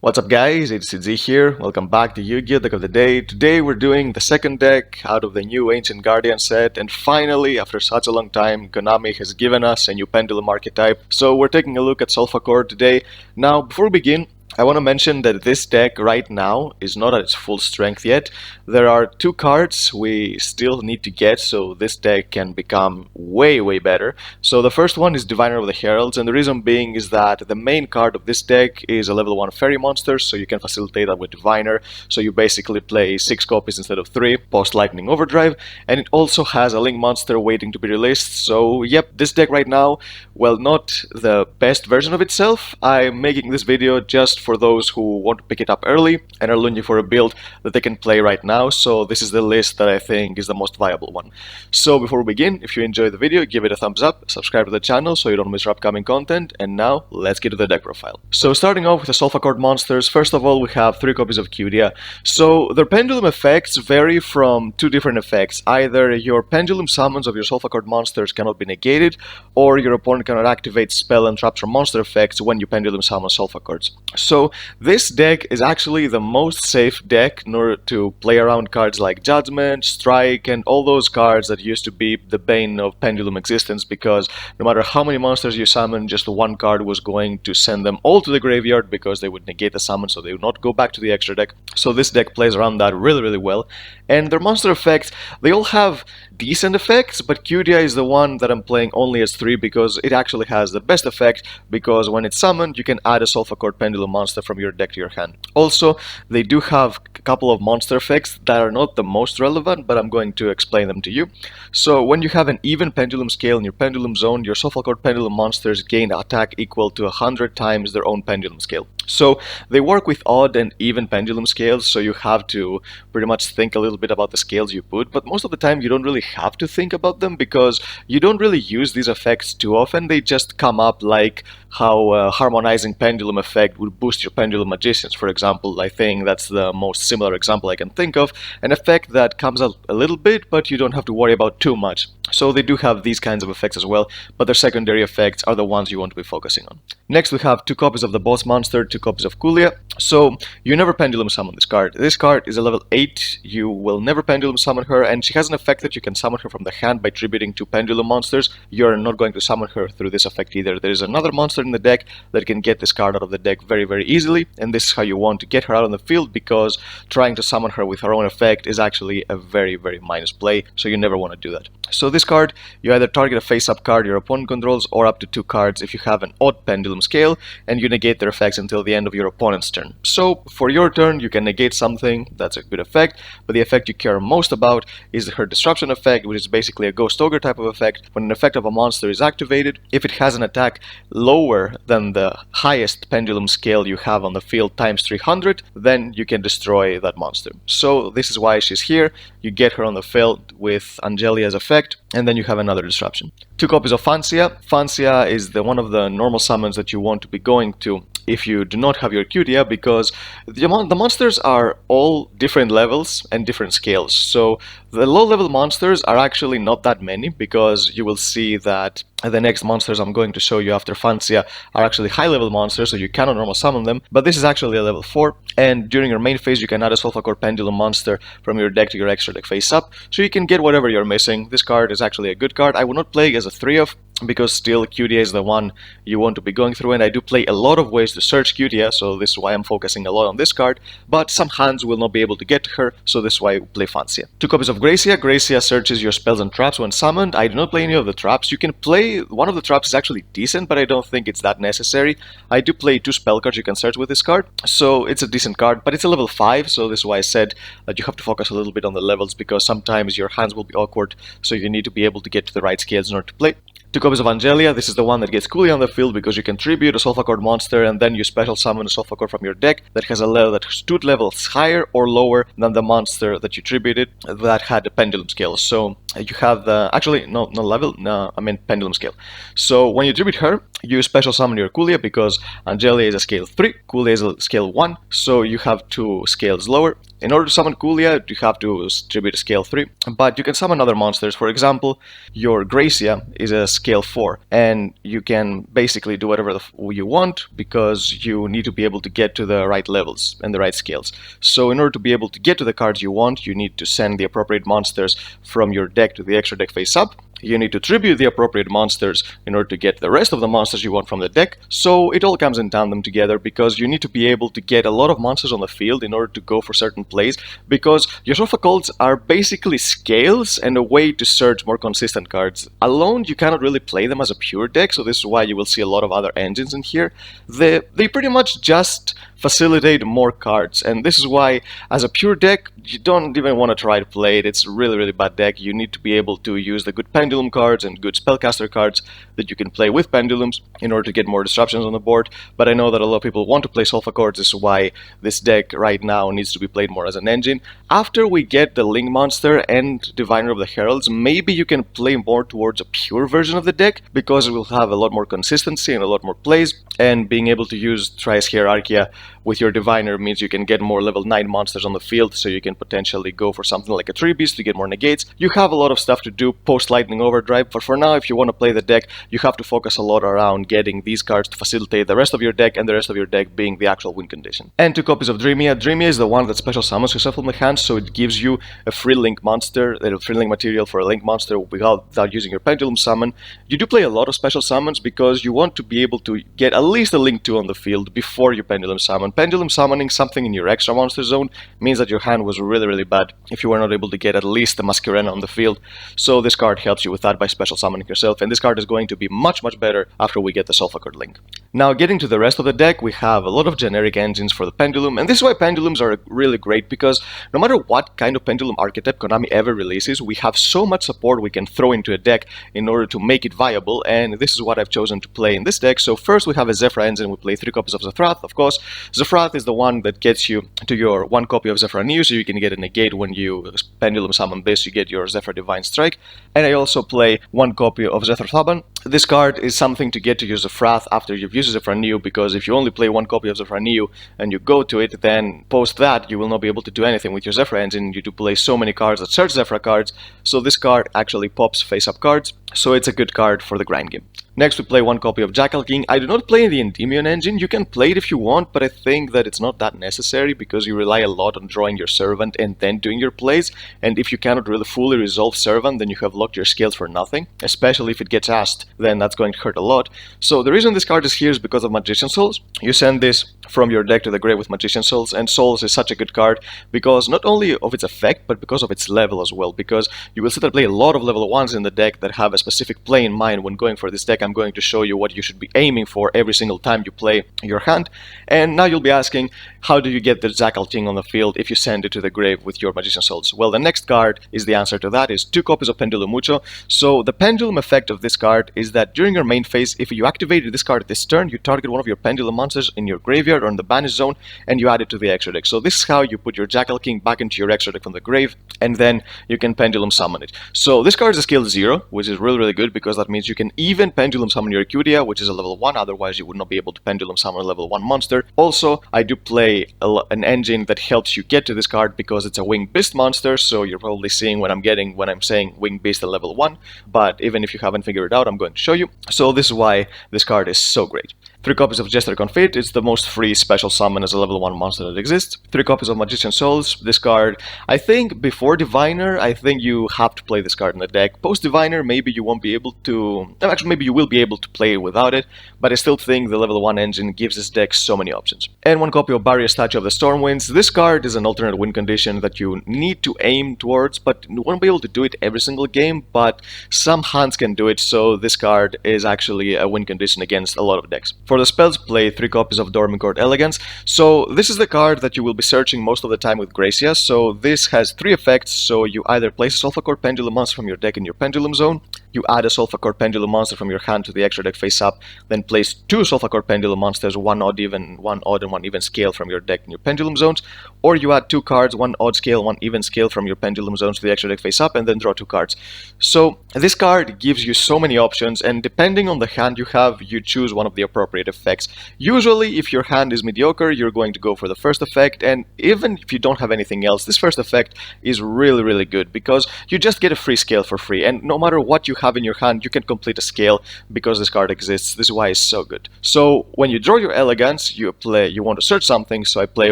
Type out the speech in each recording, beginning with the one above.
What's up guys, it's Z here, welcome back to Yugioh Deck of the Day. Today we're doing the second deck out of the new Ancient Guardian set, and finally, after such a long time, Konami has given us a new pendulum archetype. So we're taking a look at Solfachord today. Now, before we begin, I want to mention that this deck right now is not at its full strength yet. There are two cards we still need to get so this deck can become way better. So the first one is Diviner of the Heralds, and the reason being is that the main card of this deck is a level 1 fairy monster, so you can facilitate that with Diviner. So you basically play 6 copies instead of 3 post Lightning Overdrive, and it also has a Link monster waiting to be released. So yep, this deck right now, well, not the best version of itself. I'm making this video just for those who want to pick it up early and are looking for a build that they can play right now, so this is the list that I think is the most viable one. So before we begin, if you enjoyed the video, give it a thumbs up, subscribe to the channel so you don't miss our upcoming content, and now let's get to the deck profile. So starting off with the Solfachord monsters, first of all we have 3 copies of Yugioh. So their pendulum effects vary from 2 different effects. Either your pendulum summons of your Solfachord monsters cannot be negated, or your opponent cannot activate spell and traps or monster effects when you pendulum summon Solfachords. So this deck is actually the most safe deck in order to play around cards like Judgment, Strike, and all those cards that used to be the bane of pendulum existence, because no matter how many monsters you summon, just one card was going to send them all to the graveyard because they would negate the summon, so they would not go back to the extra deck. So this deck plays around that really well. And their monster effects, they all have decent effects, but Yugioh is the one that I'm playing only as 3 because it actually has the best effect, because when it's summoned you can add a Solfachord pendulum monster from your deck to your hand. Also, they do have a couple of monster effects that are not the most relevant, but I'm going to explain them to you. So when you have an even pendulum scale in your pendulum zone, your Solfachord pendulum monsters gain attack equal to 100 times their own pendulum scale. So they work with odd and even pendulum scales, so you have to pretty much think a little bit about the scales you put, but most of the time you don't really have to think about them because you don't really use these effects too often. They just come up like how harmonizing pendulum effect would boost your pendulum magicians, for example. I think that's the most similar example I can think of, an effect that comes up a little bit but you don't have to worry about too much. So they do have these kinds of effects as well, but their secondary effects are the ones you want to be focusing on. Next we have 2 copies of the boss monster, 2 copies of Yugioh. So you never pendulum summon this card. This card is a level 8, you will never pendulum summon her, and she has an effect that you can summon her from the hand by tributing 2 pendulum monsters. You're not going to summon her through this effect either. There is another monster in the deck that can get this card out of the deck very easily, and this is how you want to get her out on the field, because trying to summon her with her own effect is actually a very minus play, so you never want to do that. So this card, you either target a face-up card your opponent controls, or up to 2 cards if you have an odd pendulum scale, and you negate their effects until the end of your opponent's turn. So for your turn you can negate something, that's a good effect, but the effect you care most about is her disruption effect, which is basically a Ghost Ogre type of effect. When an effect of a monster is activated, if it has an attack lower than the highest pendulum scale you have on the field times 300, then you can destroy that monster. So this is why she's here. You get her on the field with Angelia's effect, and then you have another disruption. 2 copies of Fancia. Fancia is one of the normal summons that you want to be going to if you do not have your Yugioh, because the monsters are all different levels and different scales. So the low-level monsters are actually not that many, because you will see that the next monsters I'm going to show you after Fancia are actually high-level monsters, so you cannot normal summon them, but this is actually a level 4, and during your main phase you can add a Solfachord pendulum monster from your deck to your extra deck face up, so you can get whatever you're missing. This card is actually a good card. I would not play it as a 3-of, because still Yugioh is the one you want to be going through, and I do play a lot of ways to search Yugioh, so this is why I'm focusing a lot on this card, but some hands will not be able to get to her, so this is why I play Fancia. 2 copies of Gracia. Gracia searches your spells and traps when summoned. I do not play any of the traps. You can play, one of the traps is actually decent, but I don't think it's that necessary. I do play 2 spell cards you can search with this card, so it's a decent card, but it's a level 5, so this is why I said that you have to focus a little bit on the levels, because sometimes your hands will be awkward, so you need to be able to get to the right scales in order to play. 2 copies of Angelia. This is the one that gets Yugioh on the field because you can tribute a Solfachord monster and then you special summon a Solfachord from your deck that has a level that has 2 levels higher or lower than the monster that you tributed that had a pendulum scale. So you have the, actually no level, no, I mean pendulum scale. So when you tribute her, you special summon your Yugioh because Angelia is a scale 3, Yugioh is a scale 1, so you have 2 scales lower. In order to summon Kulia, you have to tribute a scale 3, but you can summon other monsters. For example, your Gracia is a scale 4, and you can basically do whatever you want because you need to be able to get to the right levels and the right scales. So in order to be able to get to the cards you want, you need to send the appropriate monsters from your deck to the extra deck face up. You need to tribute the appropriate monsters in order to get the rest of the monsters you want from the deck. So it all comes in tandem together because you need to be able to get a lot of monsters on the field in order to go for certain plays, because your Solfachords are basically scales and a way to search more consistent cards. Alone, you cannot really play them as a pure deck, so this is why you will see a lot of other engines in here. They pretty much just facilitate more cards, and this is why as a pure deck you don't even want to try to play it. It's a really bad deck. You need to be able to use the good pendulum cards and good spellcaster cards that you can play with pendulums in order to get more disruptions on the board. But I know that a lot of people want to play Solfachords. This is why this deck right now needs to be played more as an engine. After we get the Link monster and Diviner of the Heralds, maybe you can play more towards a pure version of the deck, because it will have a lot more consistency and a lot more plays, and being able to use Trias Hierarchia with your Diviner means you can get more level 9 monsters on the field, so you can potentially go for something like a Tree Beast to get more negates. You have a lot of stuff to do post Lightning Overdrive, but for now, if you want to play the deck, you have to focus a lot around getting these cards to facilitate the rest of your deck, and the rest of your deck being the actual win condition. And 2 copies of Dreamia. Dreamia is the one that special summons yourself from the hand, so it gives you a free Link monster, a free Link material for a Link monster without using your Pendulum summon. You do play a lot of special summons because you want to be able to get at least a Link 2 on the field before you Pendulum summon. Pendulum summoning something in your extra monster zone means that your hand was really bad if you were not able to get at least the Masquerena on the field. So this card helps you with that by special summoning yourself, and this card is going to be much better after we get the Solfachord Link. Now, getting to the rest of the deck, we have a lot of generic engines for the Pendulum, and this is why Pendulums are really great, because no matter what kind of Pendulum archetype Konami ever releases, we have so much support we can throw into a deck in order to make it viable, and this is what I've chosen to play in this deck. So first we have a ZEFRA engine. We play 3 copies of Zefrath, of course. Zefrath is the one that gets you to your 1 copy of ZEFRA New, so you can get a negate when you Pendulum summon this, you get your ZEFRA Divine Strike. And I also play 1 copy of Zethar Thaban. This card is something to get to use Zefrath after you've used ZEFRA New, because if you only play 1 copy of ZEFRA New and you go to it, then post that you will not be able to do anything with your ZEFRA engine. You do play so many cards that search ZEFRA cards, so this card actually pops face-up cards, so it's a good card for the grind game. Next we play 1 copy of Jackal King. I do not play the Endymion engine. You can play it if you want, but I think that it's not that necessary because you rely a lot on drawing your Servant and then doing your plays, and if you cannot really fully resolve Servant, then you have locked your scales for nothing, especially if it gets asked, then that's going to hurt a lot. So the reason this card is here is because of Magician Souls. You send this from your deck to the grave with Magician Souls, and Souls is such a good card because not only of its effect, but because of its level as well, because you will sit and play a lot of level 1s in the deck that have a specific play in mind when going for this deck. I'm going to show you what you should be aiming for every single time you play your hand. And now you'll be asking, how do you get the Jackal King on the field if you send it to the grave with your Magician Souls? Well, the next card is the answer to that, is 2 copies of Pendulum Mucho. So the Pendulum effect of this card is that during your main phase, if you activated this card this turn, you target one of your Pendulum monsters in your graveyard or in the banished zone, and you add it to the extra deck. So this is how you put your Jackal King back into your extra deck from the grave, and then you can Pendulum summon it. So this card is a skill 0, which is really good because that means you can even Pendulum summon your Yugioh, which is a level 1, otherwise you would not be able to Pendulum summon a level 1 monster. Also, I do play an engine that helps you get to this card because it's a Winged Beast monster, so you're probably seeing what I'm getting when I'm saying Winged Beast at level 1, but even if you haven't figured it out, I'm going to show you. So this is why this card is so great. 3 copies of Jester Confit. It's the most free special summon as a level 1 monster that exists. 3 copies of Magician Souls. This card, I think before Diviner, I think you have to play this card in the deck. Post Diviner, maybe you won't be able to... Actually, maybe you will be able to play it without it, but I still think the level 1 engine gives this deck so many options. And 1 copy of Barrier Statue of the Stormwinds. This card is an alternate win condition that you need to aim towards, but you won't be able to do it every single game, but some hands can do it, so this card is actually a win condition against a lot of decks. For the spells, play 3 copies of Dormicord Elegance. So this is the card that you will be searching most of the time with Gracia. So this has 3 effects. So you either place a Solfachord Pendulum monster from your deck in your Pendulum zone, you add a Solfachord pendulum monster from your hand to the extra deck face up, then place 2 Solfachord pendulum monsters, one odd and one even scale from your deck in your pendulum zones, or you add 2 cards, one odd scale, one even scale from your pendulum zones to the extra deck face up, and then draw 2 cards. So this card gives you so many options, and depending on the hand you have, you choose one of the appropriate effects. Usually, if your hand is mediocre, you're going to go for the first effect, and even if you don't have anything else, this first effect is really good because you just get a free scale for free, and no matter what you have in your hand, you can complete a scale because this card exists. This is why it's so good. So when you draw your Elegance, you want to search something, so I play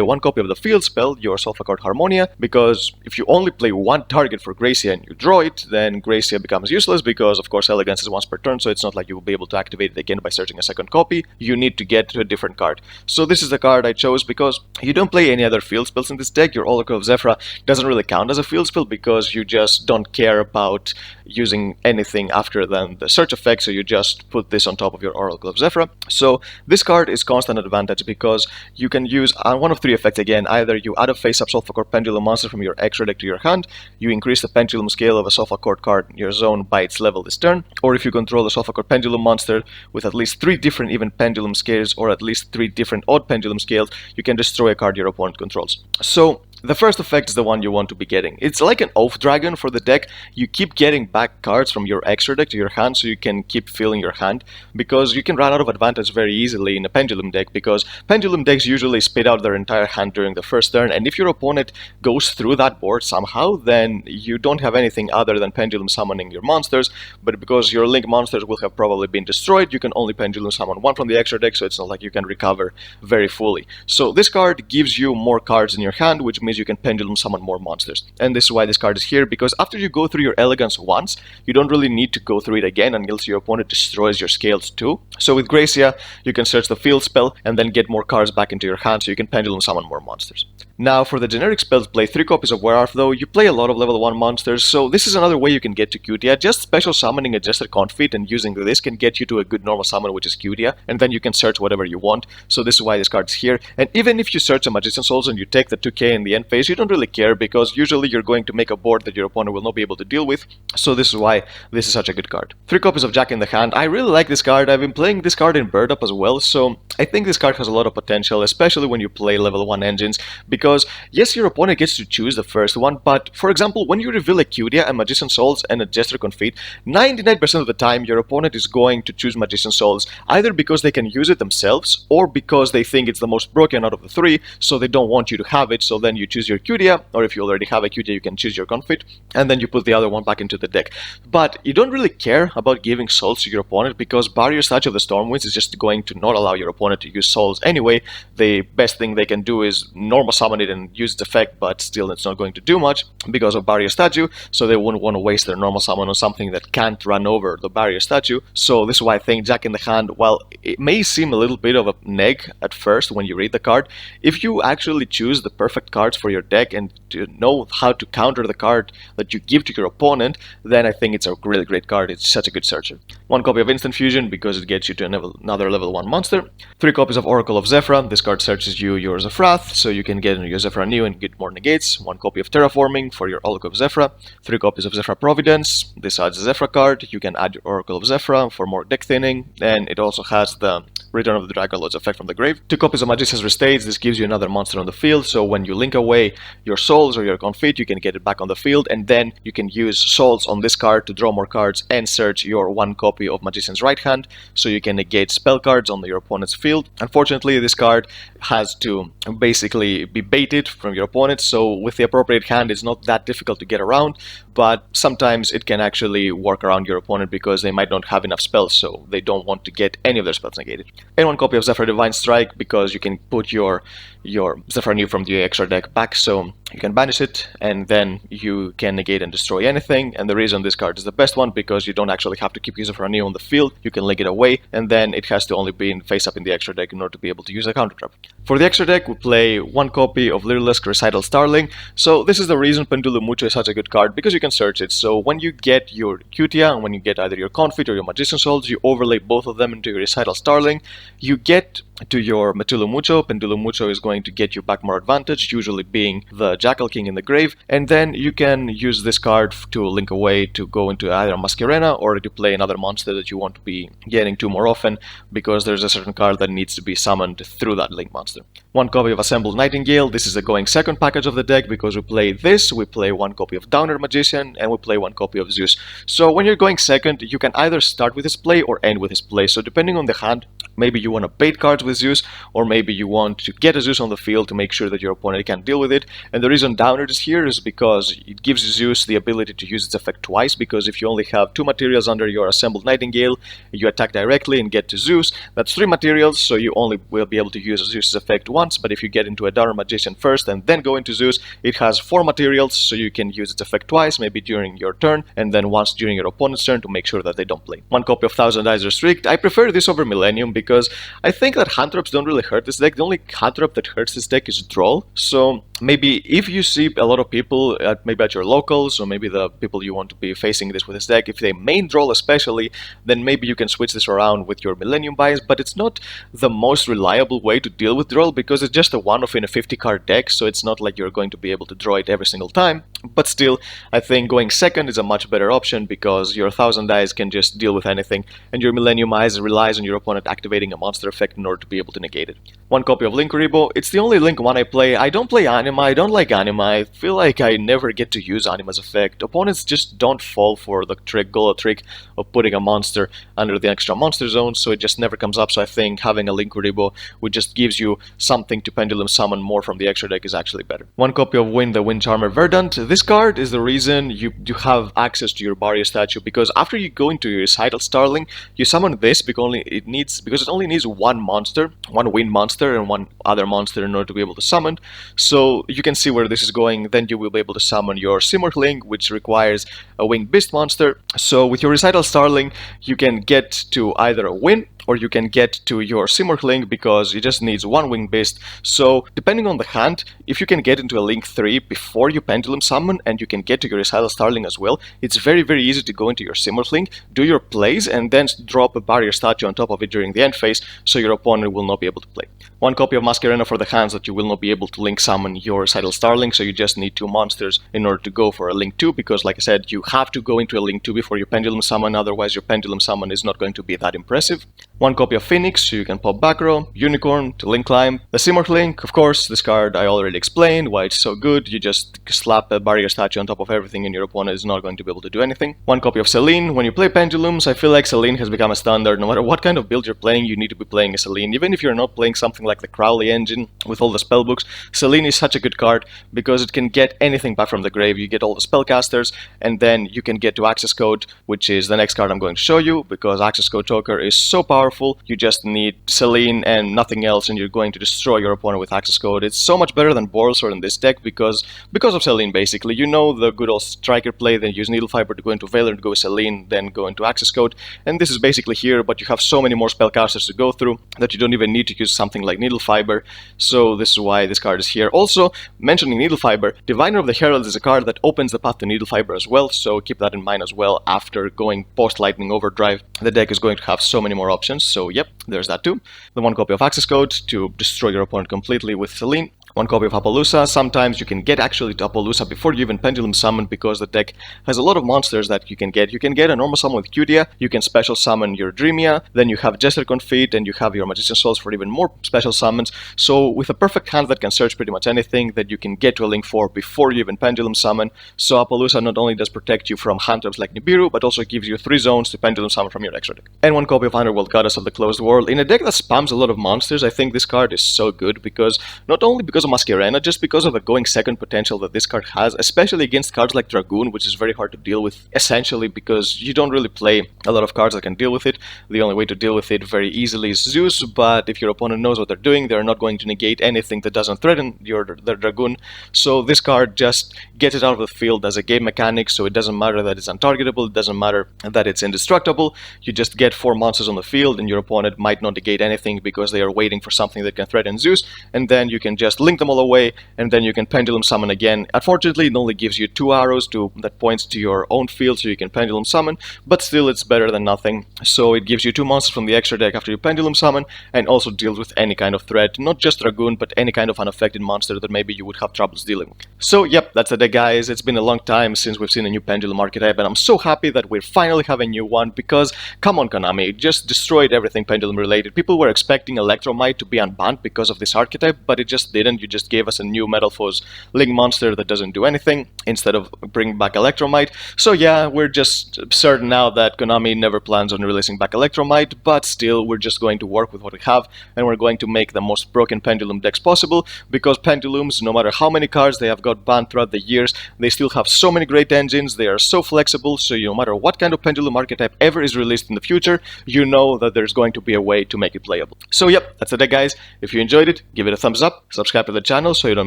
1 copy of the field spell, your Solfachord Harmonia, because if you only play 1 target for Gracia and you draw it, then Gracia becomes useless because of course Elegance is once per turn, so it's not like you will be able to activate it again by searching a second copy. You need to get to a different card. So this is the card I chose because you don't play any other field spells in this deck. Your Oracle of ZEFRA doesn't really count as a field spell because you just don't care about using anything after than the search effect, so you just put this on top of your Oracle of ZEFRA. So this card is constant advantage because you can use one of 3 effects again. Either you add a face-up Solfachord pendulum monster from your extra deck to your hand, you increase the pendulum scale of a Solfachord card in your zone by its level this turn, or if you control a Solfachord pendulum monster with at least 3 different even pendulum scales or at least 3 different odd pendulum scales, you can destroy a card your opponent controls. So the first effect is the one you want to be getting. It's like an Oath Dragon for the deck. You keep getting back cards from your extra deck to your hand so you can keep filling your hand, because you can run out of advantage very easily in a pendulum deck, because pendulum decks usually spit out their entire hand during the first turn, and if your opponent goes through that board somehow, then you don't have anything other than pendulum summoning your monsters, but because your link monsters will have probably been destroyed, you can only pendulum summon 1 from the extra deck, so it's not like you can recover very fully. So this card gives you more cards in your hand, which means you can pendulum summon more monsters. And this is why this card is here, because after you go through your Elegance once, you don't really need to go through it again unless your opponent destroys your scales too. So with Gracia, you can search the field spell and then get more cards back into your hand so you can pendulum summon more monsters. Now for the generic spells, play 3 copies of Werewolf, though you play a lot of level 1 monsters, so this is another way you can get to Cutia. Just special summoning a Jester Confit and using this can get you to a good normal summon, which is Cutia, and then you can search whatever you want. So this is why this card is here. And even if you search a Magician Souls and you take the 2k in the end phase, you don't really care because usually you're going to make a board that your opponent will not be able to deal with. So this is why this is such a good card. 3 copies of Jack in the Hand. I really like this card. I've been playing this card in Bird Up as well, so I think this card has a lot of potential, especially when you play level 1 engines, because yes, your opponent gets to choose the first one, but for example, when you reveal a Cutia, a Magician Souls, and a Jester Confit, 99% of the time your opponent is going to choose Magician Souls, either because they can use it themselves, or because they think it's the most broken out of the 3, so they don't want you to have it, so then you choose your Cutia, or if you already have a Cutia, you can choose your Confit, and then you put the other one back into the deck. But you don't really care about giving Souls to your opponent, because Barrier Statue of the Stormwinds is just going to not allow your opponent to use Souls anyway. The best thing they can do is normal summon it and use its effect, but still it's not going to do much because of Barrier Statue, so they wouldn't want to waste their normal summon on something that can't run over the Barrier Statue. So this is why I think Jack in the Hand, while it may seem a little bit of a neg at first when you read the card, if you actually choose the perfect cards for your deck and to know how to counter the card that you give to your opponent, then I think it's a really great card. It's such a good searcher. 1 copy of Instant Fusion because it gets you to another level 1 monster. 3 copies of Oracle of ZEFRA. This card searches you your Zefrath, so you can get your ZEFRA new and get more negates. 1 copy of Terraforming for your Oracle of ZEFRA. 3 copies of ZEFRA Providence. This adds a ZEFRA card. You can add your Oracle of ZEFRA for more deck thinning, and it also has the Return of the Dragon Lord's effect from the grave. 2 copies of Magician's Restates. This gives you another monster on the field, so when you link away your Souls or your Confit, you can get it back on the field, and then you can use Souls on this card to draw more cards and search your 1 copy of Magician's Right Hand, so you can negate spell cards on your opponent's field. Unfortunately, this card has to basically be baited from your opponent, so with the appropriate hand it's not that difficult to get around, but sometimes it can actually work around your opponent because they might not have enough spells, so they don't want to get any of their spells negated. And 1 copy of ZEFRA Divine Strike because you can put your ZEFRA new from the extra deck back, so you can banish it and then you can negate and destroy anything. And the reason this card is the best one, because you don't actually have to keep your ZEFRA new on the field, you can link it away, and then it has to only be face up in the extra deck in order to be able to use a counter trap. For the extra deck, we play 1 copy of Lyrilisk Recital Starling. So this is the reason Pendulum Mucho is such a good card, because you can search it. So when you get your Cutia and when you get either your Confit or your Magician Souls, you overlay both of them into your Recital Starling, you get to your Pendulum Mucho. Pendulum Mucho is going to get you back more advantage, usually being the Jackal King in the grave, and then you can use this card to link away to go into either a Masquerena or to play another monster that you want to be getting to more often, because there's a certain card that needs to be summoned through that link monster. One copy of Assembled Nightingale. This is the going second package of the deck, because we play this, we play one copy of Downer Magician, and we play one copy of Zeus. So when you're going second, you can either start with his play or end with his play. So depending on the hand, maybe you want to bait cards with Zeus, or maybe you want to get a Zeus on the field to make sure that your opponent can't deal with it. And the reason Downer is here is because it gives Zeus the ability to use its effect twice, because if you only have 2 materials under your Assembled Nightingale, you attack directly and get to Zeus. That's 3 materials, so you only will be able to use Zeus's effect once, but if you get into a Downer Magician first and then go into Zeus, it has 4 materials, so you can use its effect twice, maybe during your turn, and then once during your opponent's turn to make sure that they don't play. One copy of Thousand Eyes Restrict. I prefer this over Millennium because I think that hand traps don't really hurt this deck. The only hand trap that hurts this deck is Droll. So maybe if you see a lot of people, maybe at your locals, or maybe the people you want to be facing this with this deck, if they main Droll especially, then maybe you can switch this around with your Millennium buys, but it's not the most reliable way to deal with Droll, because it's just a one-off in a 50-card deck, so it's not like you're going to be able to draw it every single time. But still, I think going second is a much better option, because your Thousand Eyes can just deal with anything, and your Millennium Eyes relies on your opponent activating a monster effect in order to be able to negate it. One copy of Link Kuriboh. It's the only Link one I play. I don't play Anima, I don't like Anima, I feel like I never get to use Anima's effect. Opponents just don't fall for the Golo trick of putting a monster under the extra monster zone, so it just never comes up. So I think having a Link Kuriboh, which just gives you something to pendulum summon more from the extra deck, is actually better. One copy of Wind, the Wind Charmer Verdant. This card is the reason you have access to your barrier statue, because after you go into your Recital Starling, you summon this because it only needs one monster, one wind monster and one other monster in order to be able to summon. So you can see where this is going. Then you will be able to summon your Simurgling, which requires a winged beast monster. So with your Recital Starling, you can get to either a win, or you can get to your Simurgling, because it just needs one winged beast. So depending on the hand, if you can get into a Link 3 before you pendulum summon, and you can get to your Recital Starling as well, it's very easy to go into your Simurgling, do your plays, and then drop a barrier statue on top of it during the end phase, so your opponent will not be able to play. One copy of Masquerena for the hands that you will not be able to Link summon your Recital Starling, so you just need 2 monsters in order to go for a Link 2, because like I said, you have to go into a Link 2 before you pendulum summon, otherwise your pendulum summon is not going to be that impressive. One copy of Phoenix, so you can pop back row, Unicorn to Link Climb. The Simurgling, of course, this card I already explained why it's so good. You just slap a barrier statue on top of everything and your opponent is not going to be able to do anything. One copy of Selene. When you play pendulums, I feel like Selene has become a standard. No matter what kind of build you're playing, you need to be playing a Selene. Even if you're not playing something like the Crowley engine with all the spellbooks, Selene is such a good card because it can get anything back from the grave. You get all the spellcasters, and then you can get to Access Code, which is the next card I'm going to show you, because Access Code Choker is so powerful. You just need Selene and nothing else, and you're going to destroy your opponent with Access Code. It's so much better than Borosword in this deck because of Selene, basically. You know the good old Striker play, then use Needle Fiber to go into Valor and go with Selene, then go into Access Code, and this is basically here, but you have so many more spellcasters to go through that you don't even need to use something like Needle Fiber, so this is why this card is here. Also, mentioning Needle Fiber, Diviner of the Herald is a card that opens the path to Needle Fiber as well, so keep that in mind as well. After going post-Lightning Overdrive, the deck is going to have so many more options, so yep, there's that too. The one copy of Access Code to destroy your opponent completely with Selene. One copy of Appaloosa. Sometimes you can get actually to Appaloosa before you even pendulum summon, because the deck has a lot of monsters that you can get. You can get a normal summon with Cudia, you can special summon your Dreamia, then you have Jester Confit, and you have your Magician Souls for even more special summons. So with a perfect hand that can search pretty much anything, that you can get to a Link 4 before you even pendulum summon. So Appaloosa not only does protect you from hand traps like Nibiru, but also gives you 3 zones to pendulum summon from your extra deck. And one copy of Underworld Goddess of the Closed World. In a deck that spams a lot of monsters, I think this card is so good, because not only because of Masquerena, just because of the going second potential that this card has, especially against cards like Dragoon, which is very hard to deal with, essentially because you don't really play a lot of cards that can deal with it. The only way to deal with it very easily is Zeus, but if your opponent knows what they're doing, they're not going to negate anything that doesn't threaten their Dragoon. So this card just gets it out of the field as a game mechanic, so it doesn't matter that it's untargetable, it doesn't matter that it's indestructible. You just get 4 monsters on the field, and your opponent might not negate anything because they are waiting for something that can threaten Zeus, and then you can just link blink them all away, and then you can pendulum summon again. Unfortunately, it only gives you 2 arrows that points to your own field, so you can pendulum summon, but still it's better than nothing. So it gives you 2 monsters from the extra deck after you pendulum summon, and also deals with any kind of threat, not just Dragoon, but any kind of unaffected monster that maybe you would have troubles dealing with. So yep, that's the deck, guys. It's been a long time since we've seen a new pendulum archetype, and I'm so happy that we finally have a new one, because come on, Konami, it just destroyed everything pendulum related. People were expecting Electromite to be unbanned because of this archetype, but it just didn't. You just gave us a new Metal Foes Link monster that doesn't do anything instead of bringing back Electromite. So yeah, we're just certain now that Konami never plans on releasing back Electromite, but still we're just going to work with what we have, and we're going to make the most broken pendulum decks possible, because pendulums, no matter how many cards they have got banned throughout the years, they still have so many great engines. They are so flexible, so no matter what kind of pendulum archetype ever is released in the future, you know that there's going to be a way to make it playable. So yep, that's the deck, guys. If you enjoyed it, give it a thumbs up, subscribe to the channel so you don't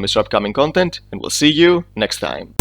miss our upcoming content, and we'll see you next time.